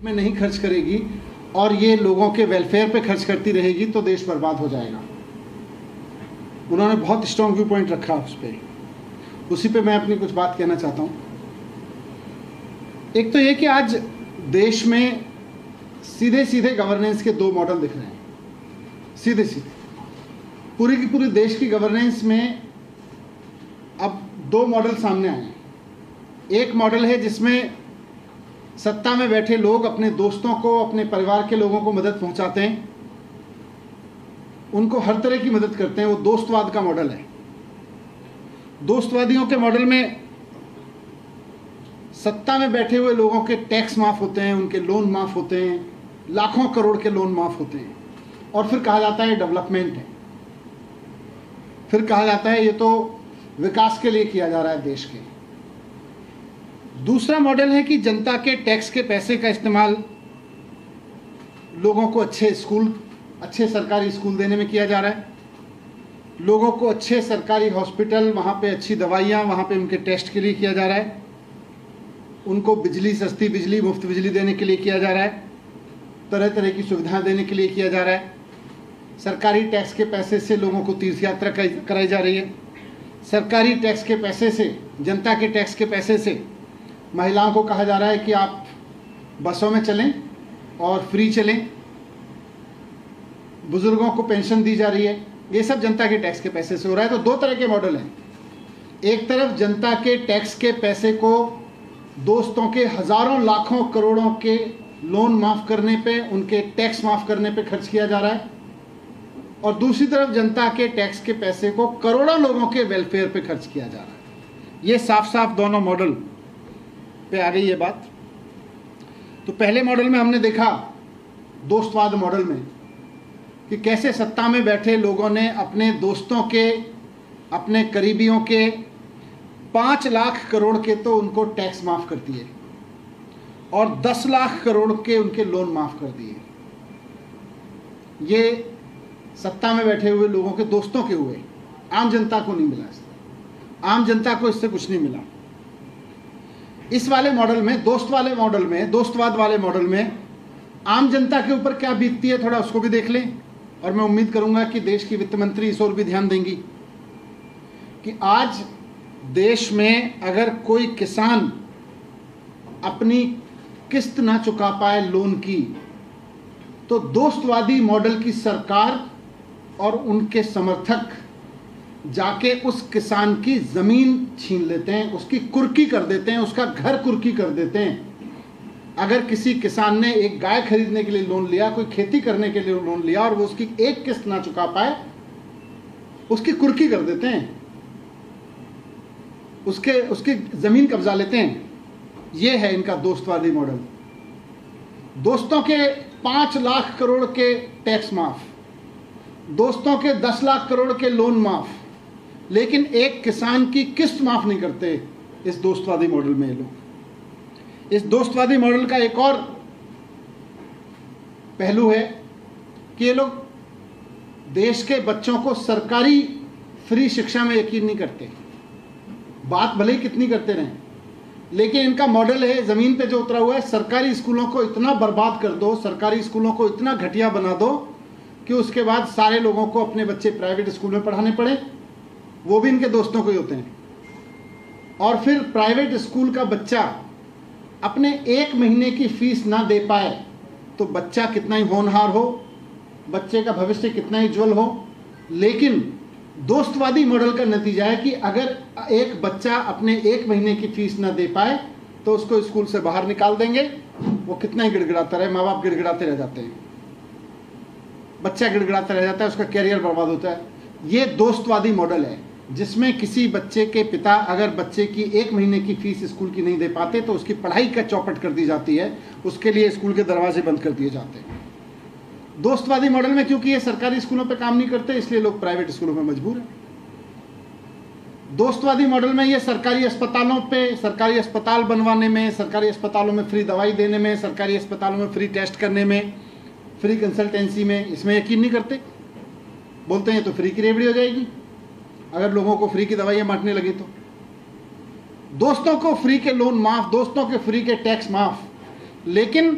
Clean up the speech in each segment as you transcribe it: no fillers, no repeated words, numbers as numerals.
में नहीं खर्च करेगी और ये लोगों के वेलफेयर पे खर्च करती रहेगी तो देश बर्बाद हो जाएगा। उन्होंने बहुत स्ट्रॉन्ग व्यू पॉइंट रखा उस पर, उसी पे मैं अपनी कुछ बात कहना चाहता हूँ। एक तो ये कि आज देश में सीधे सीधे गवर्नेंस के दो मॉडल दिख रहे हैं, सीधे सीधे पूरी की पूरी देश की गवर्नेंस में अब दो मॉडल सामने आए हैं। एक मॉडल है जिसमें सत्ता में बैठे लोग अपने दोस्तों को, अपने परिवार के लोगों को मदद पहुंचाते हैं, उनको हर तरह की मदद करते हैं। वो दोस्तवाद का मॉडल है। दोस्तवादियों के मॉडल में सत्ता में बैठे हुए लोगों के टैक्स माफ होते हैं, उनके लोन माफ होते हैं, लाखों करोड़ के लोन माफ होते हैं, और फिर कहा जाता है डेवलपमेंट है, फिर कहा जाता है ये तो विकास के लिए किया जा रहा है देश के। दूसरा मॉडल है कि जनता के टैक्स के पैसे का इस्तेमाल लोगों को अच्छे स्कूल, अच्छे सरकारी स्कूल देने में किया जा रहा है, लोगों को अच्छे सरकारी हॉस्पिटल, वहाँ पे अच्छी दवाइयाँ, वहाँ पे उनके टेस्ट के लिए किया जा रहा है, उनको बिजली, सस्ती बिजली, मुफ्त बिजली देने के लिए किया जा रहा है, तरह तरह की सुविधाएं देने के लिए किया जा रहा है। सरकारी टैक्स के पैसे से लोगों को तीर्थ यात्रा कराई जा रही है। सरकारी टैक्स के पैसे से, जनता के टैक्स के पैसे से महिलाओं को कहा जा रहा है कि आप बसों में चलें और फ्री चलें, बुजुर्गों को पेंशन दी जा रही है। ये सब जनता के टैक्स के पैसे से हो रहा है। तो दो तरह के मॉडल हैं। एक तरफ जनता के टैक्स के पैसे को दोस्तों के हजारों लाखों करोड़ों के लोन माफ करने पे, उनके टैक्स माफ करने पे खर्च किया जा रहा है, और दूसरी तरफ जनता के टैक्स के पैसे को करोड़ों लोगों के वेलफेयर पे खर्च किया जा रहा है। ये साफ साफ दोनों मॉडल पे आ गई ये बात। तो पहले मॉडल में हमने देखा, दोस्तवाद मॉडल में, कि कैसे सत्ता में बैठे लोगों ने अपने दोस्तों के, अपने करीबियों के 5 लाख करोड़ के तो उनको टैक्स माफ कर दिए और 10 लाख करोड़ के उनके लोन माफ कर दिए। ये सत्ता में बैठे हुए लोगों के दोस्तों के हुए, आम जनता को नहीं मिला इससे। आम जनता को इससे कुछ नहीं मिला। इस वाले मॉडल में, दोस्त वाले मॉडल में, दोस्तवाद वाले मॉडल में आम जनता के ऊपर क्या बीतती है थोड़ा उसको भी देख लें। और मैं उम्मीद करूंगा कि देश की वित्त मंत्री इस ओर भी ध्यान देंगी कि आज देश में अगर कोई किसान अपनी किस्त ना चुका पाए लोन की, तो दोस्तवादी मॉडल की सरकार और उनके समर्थक जाके उस किसान की जमीन छीन लेते हैं, उसकी कुर्की कर देते हैं, उसका घर कुर्की कर देते हैं। अगर किसी किसान ने एक गाय खरीदने के लिए लोन लिया, कोई खेती करने के लिए लोन लिया और वो उसकी एक किस्त ना चुका पाए, उसकी कुर्की कर देते हैं, उसकी जमीन कब्जा लेते हैं। ये है इनका दोस्तवादी मॉडल। दोस्तों के 5 लाख करोड़ के टैक्स माफ, दोस्तों के 10 लाख करोड़ के लोन माफ, लेकिन एक किसान की किस्त माफ नहीं करते इस दोस्तवादी मॉडल में ये लोग। इस दोस्तवादी मॉडल का एक और पहलू है कि ये लोग देश के बच्चों को सरकारी फ्री शिक्षा में यकीन नहीं करते। बात भले ही कितनी करते रहें, लेकिन इनका मॉडल है जमीन पे जो उतरा हुआ है, सरकारी स्कूलों को इतना बर्बाद कर दो, सरकारी स्कूलों को इतना घटिया बना दो कि उसके बाद सारे लोगों को अपने बच्चे प्राइवेट स्कूल में पढ़ाने पड़े, वो भी इनके दोस्तों को ही होते हैं। और फिर प्राइवेट स्कूल का बच्चा अपने 1 महीने की फीस ना दे पाए तो बच्चा कितना ही होनहार हो, बच्चे का भविष्य कितना ही उज्जवल हो, लेकिन दोस्तवादी मॉडल का नतीजा है कि अगर एक बच्चा अपने 1 महीने की फीस ना दे पाए तो उसको स्कूल से बाहर निकाल देंगे। वो कितना ही गिड़गिड़ाता रहे, माँ बाप गिड़गिड़ाते रह जाते हैं, बच्चा गिड़गिड़ाता रह जाता है, उसका कैरियर बर्बाद होता है। ये दोस्तवादी मॉडल है जिसमें किसी बच्चे के पिता अगर बच्चे की 1 महीने की फीस स्कूल की नहीं दे पाते तो उसकी पढ़ाई का चौपट कर दी जाती है, उसके लिए स्कूल के दरवाजे बंद कर दिए जाते हैं। दोस्तवादी मॉडल में क्योंकि ये सरकारी स्कूलों पे काम नहीं करते, इसलिए लोग प्राइवेट स्कूलों में मजबूर हैं। दोस्तवादी मॉडल में ये सरकारी अस्पतालों पे, सरकारी अस्पताल बनवाने में, सरकारी अस्पतालों में फ्री दवाई देने में, सरकारी अस्पतालों में फ्री टेस्ट करने में, फ्री कंसल्टेंसी में, इसमें यकीन नहीं करते। बोलते हैं तो फ्री की रेवड़ी हो जाएगी अगर लोगों को फ्री की दवाइयाँ बांटने लगी तो। दोस्तों को फ्री के लोन माफ, दोस्तों के फ्री के टैक्स माफ, लेकिन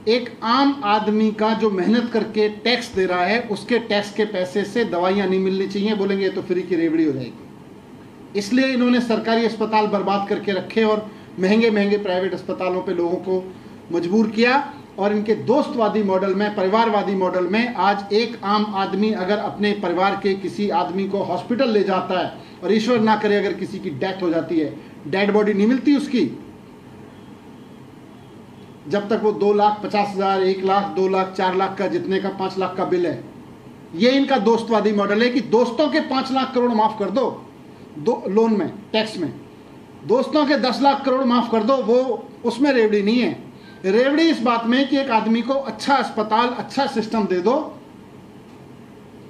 एक आम आदमी का जो मेहनत करके टैक्स दे रहा है उसके टैक्स के पैसे से दवाइयाँ नहीं मिलनी चाहिए, बोलेंगे ये तो फ्री की रेवड़ी हो जाएगी। इसलिए इन्होंने सरकारी अस्पताल बर्बाद करके रखे और महंगे महंगे प्राइवेट अस्पतालों पे लोगों को मजबूर किया। और इनके दोस्तवादी मॉडल में, परिवारवादी मॉडल में, आज एक आम आदमी अगर अपने परिवार के किसी आदमी को हॉस्पिटल ले जाता है और ईश्वर ना करे अगर किसी की डेथ हो जाती है, डेड बॉडी नहीं मिलती उसकी, जब तक वो 2,50,000, 1 लाख, 2 लाख, 4 लाख का, जितने का 5 लाख का बिल है। ये इनका दोस्तवादी मॉडल है कि दोस्तों के 5 लाख करोड़ माफ कर दो लोन में, टैक्स में, दोस्तों के 10 लाख करोड़ माफ कर दो, वो उसमें रेवड़ी नहीं है। रेवड़ी इस बात में कि एक आदमी को अच्छा अस्पताल, अच्छा सिस्टम दे दो,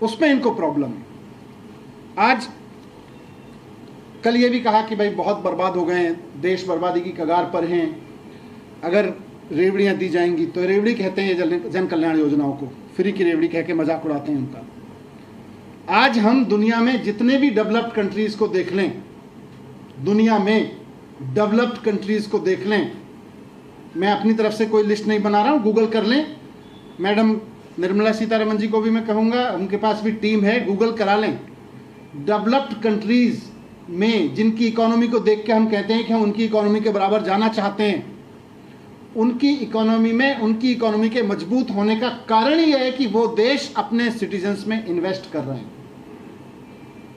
उसमें इनको प्रॉब्लम है। आज कल ये भी कहा कि भाई बहुत बर्बाद हो गए हैं, देश बर्बादी की कगार पर हैं, अगर रेवड़ियां दी जाएंगी तो, रेवड़ी कहते हैं जन कल्याण योजनाओं को, फ्री की रेवड़ी कह के मजाक उड़ाते हैं उनका। आज हम दुनिया में जितने भी डेवलप्ड कंट्रीज को देख लें, दुनिया में डेवलप्ड कंट्रीज को देख लें, मैं अपनी तरफ से कोई लिस्ट नहीं बना रहा हूं, गूगल कर लें। मैडम निर्मला सीतारमण जी को भी मैं कहूंगा, उनके पास भी टीम है, गूगल करा लें। डेवलप्ड कंट्रीज में जिनकी इकोनॉमी को देख के हम कहते हैं कि हम उनकी इकोनॉमी के बराबर जाना चाहते हैं, उनकी इकोनॉमी में, उनकी इकोनॉमी के मजबूत होने का कारण ही है कि वो देश अपने सिटीजन्स में इन्वेस्ट कर रहे हैं।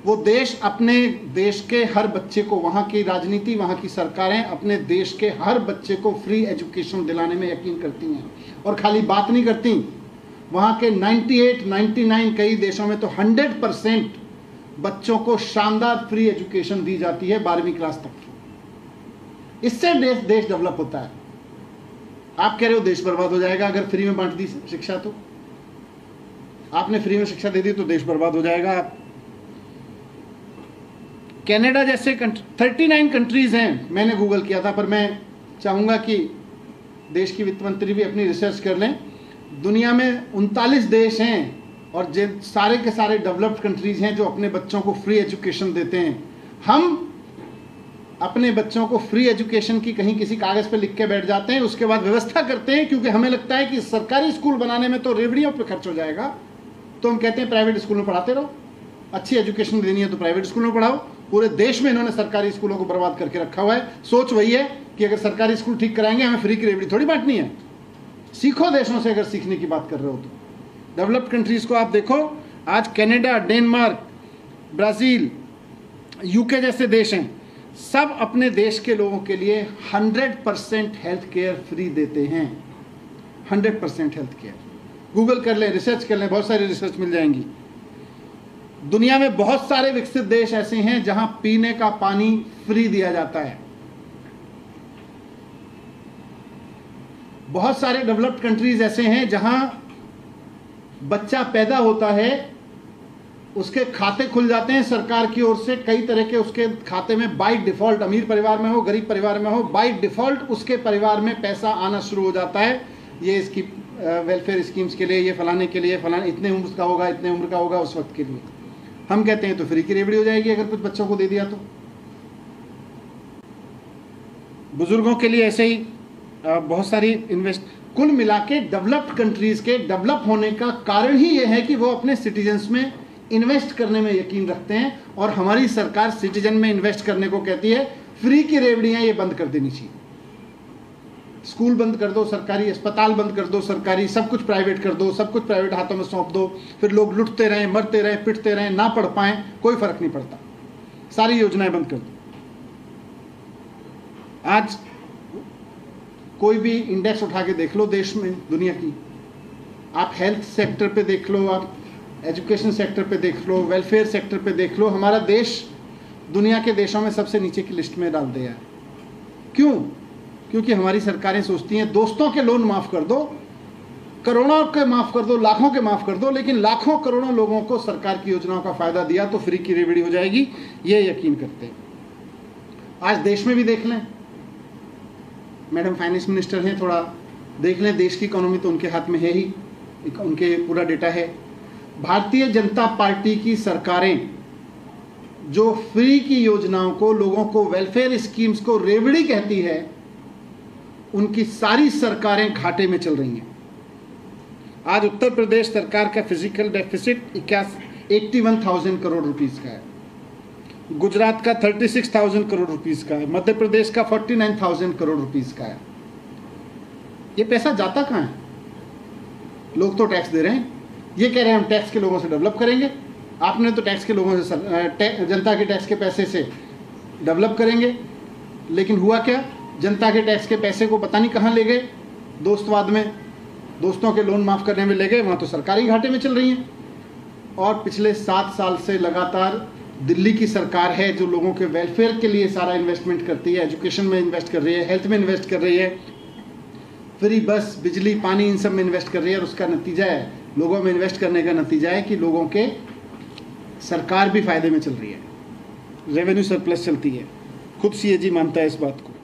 वो देश अपने देश के हर बच्चे को, वहाँ की राजनीति, वहाँ की सरकारें अपने देश के हर बच्चे को फ्री एजुकेशन दिलाने में यकीन करती हैं। और खाली बात नहीं करती, वहाँ के 98, 99, कई देशों में तो 100% बच्चों को शानदार फ्री एजुकेशन दी जाती है 12वीं क्लास तक। इससे देश डेवलप होता है। आप कह रहे हो देश बर्बाद हो जाएगा अगर फ्री में बांट दी शिक्षा, तो आपने फ्री में शिक्षा दे दी तो देश बर्बाद हो जाएगा। कनाडा जैसे 39 कंट्रीज हैं, मैंने गूगल किया था, पर मैं चाहूंगा कि देश की वित्त मंत्री भी अपनी रिसर्च कर लें। दुनिया में 39 देश हैं और सारे के सारे डेवलप्ड कंट्रीज हैं जो अपने बच्चों को फ्री एजुकेशन देते हैं। हम अपने बच्चों को फ्री एजुकेशन की कहीं किसी कागज पे लिख के बैठ जाते हैं, उसके बाद व्यवस्था करते हैं, क्योंकि हमें लगता है कि सरकारी स्कूल बनाने में तो रेवड़ियों पे खर्च हो जाएगा, तो हम कहते हैं प्राइवेट स्कूल में पढ़ाते रहो। अच्छी एजुकेशन देनी है तो प्राइवेट स्कूल में पढ़ाओ। पूरे देश में इन्होंने सरकारी स्कूलों को बर्बाद करके रखा हुआ है। सोच वही है कि अगर सरकारी स्कूल ठीक कराएंगे, हमें फ्री की रेवड़ी थोड़ी बांटनी है। सीखो देशों से, अगर सीखने की बात कर रहे हो तो। डेवलप्ड कंट्रीज को आप देखो, आज कनाडा, डेनमार्क, ब्राजील, यूके जैसे देश हैं, सब अपने देश के लोगों के लिए 100% हेल्थ केयर फ्री देते हैं। 100% हेल्थ केयर। गूगल कर लें, रिसर्च कर लें, बहुत सारी रिसर्च मिल जाएंगी। दुनिया में बहुत सारे विकसित देश ऐसे हैं जहां पीने का पानी फ्री दिया जाता है। बहुत सारे डेवलप्ड कंट्रीज ऐसे हैं जहां बच्चा पैदा होता है, उसके खाते खुल जाते हैं सरकार की ओर से, कई तरह के उसके खाते में बाय डिफॉल्ट, अमीर परिवार में हो, गरीब परिवार में हो, बाय डिफॉल्ट उसके परिवार में पैसा आना शुरू हो जाता है। ये इसकी वेलफेयर स्कीम्स के लिए, ये फलाने के लिए, फलाने इतने उम्र का होगा, इतने उम्र का होगा, उस वक्त के लिए। हम कहते हैं तो फ्री की रेवड़ी हो जाएगी अगर कुछ बच्चों को दे दिया तो। बुजुर्गों के लिए ऐसे ही बहुत सारी इन्वेस्ट। कुल मिला के डेवलप्ड कंट्रीज के डेवलप होने का कारण ही ये है कि वो अपने सिटीजन्स में इन्वेस्ट करने में यकीन रखते हैं। और हमारी सरकार सिटीजन में इन्वेस्ट करने को कहती है। फ्री की रेवड़ियां ये बंद कर देनी चाहिए। स्कूल बंद कर दो, सरकारी अस्पताल बंद कर दो, सरकारी सब कुछ प्राइवेट कर दो, सब कुछ प्राइवेट हाथों में सौंप दो, फिर लोग लुटते रहें, मरते रहें, पिटते रहें, ना पढ़ पाएं, कोई फर्क नहीं पड़ता। सारी योजनाएं बंद कर दो। आज कोई भी इंडेक्स उठा के देख लो देश में, दुनिया की, आप हेल्थ सेक्टर पे देख लो, आप एजुकेशन सेक्टर पे देख लो, वेलफेयर सेक्टर पे देख लो, हमारा देश दुनिया के देशों में सबसे नीचे की लिस्ट में डाल दिया है। क्यों? क्योंकि हमारी सरकारें सोचती हैं दोस्तों के लोन माफ कर दो, करोड़ों के माफ कर दो, लाखों के माफ कर दो, लेकिन लाखों करोड़ों लोगों को सरकार की योजनाओं का फायदा दिया तो फ्री की रेवड़ी हो जाएगी, ये यकीन करते हैं। आज देश में भी देख लें, मैडम फाइनेंस मिनिस्टर हैं, थोड़ा देख लें, देश की इकोनॉमी तो उनके हाथ में है ही, उनके पूरा डेटा है। भारतीय जनता पार्टी की सरकारें जो फ्री की योजनाओं को, लोगों को, वेलफेयर स्कीम्स को रेवड़ी कहती है, उनकी सारी सरकारें घाटे में चल रही हैं। आज उत्तर प्रदेश सरकार का फिजिकल डेफिसिट 81,000 करोड़ रुपीस का है, गुजरात का 36,000 करोड़ रुपीस का है, मध्य प्रदेश का 49,000 करोड़ रुपीस का है। ये पैसा जाता कहाँ है? लोग तो टैक्स दे रहे हैं, ये कह रहे हैं हम टैक्स के लोगों से डेवलप करेंगे। आपने तो टैक्स के लोगों से जनता के टैक्स के पैसे से डेवलप करेंगे, लेकिन हुआ क्या? जनता के टैक्स के पैसे को पता नहीं कहाँ ले गए, दोस्तवाद में, दोस्तों के लोन माफ़ करने में ले गए, वहाँ तो सरकारी घाटे में चल रही हैं। और पिछले 7 साल से लगातार दिल्ली की सरकार है जो लोगों के वेलफेयर के लिए सारा इन्वेस्टमेंट करती है, एजुकेशन में इन्वेस्ट कर रही है, हेल्थ में इन्वेस्ट कर रही है, फ्री बस, बिजली, पानी, इन सब में इन्वेस्ट कर रही है। और उसका नतीजा है, लोगों में इन्वेस्ट करने का नतीजा है कि लोगों के सरकार भी फायदे में चल रही है, रेवेन्यू सरप्लस चलती है। खुद सीएजी मानता है इस बात को।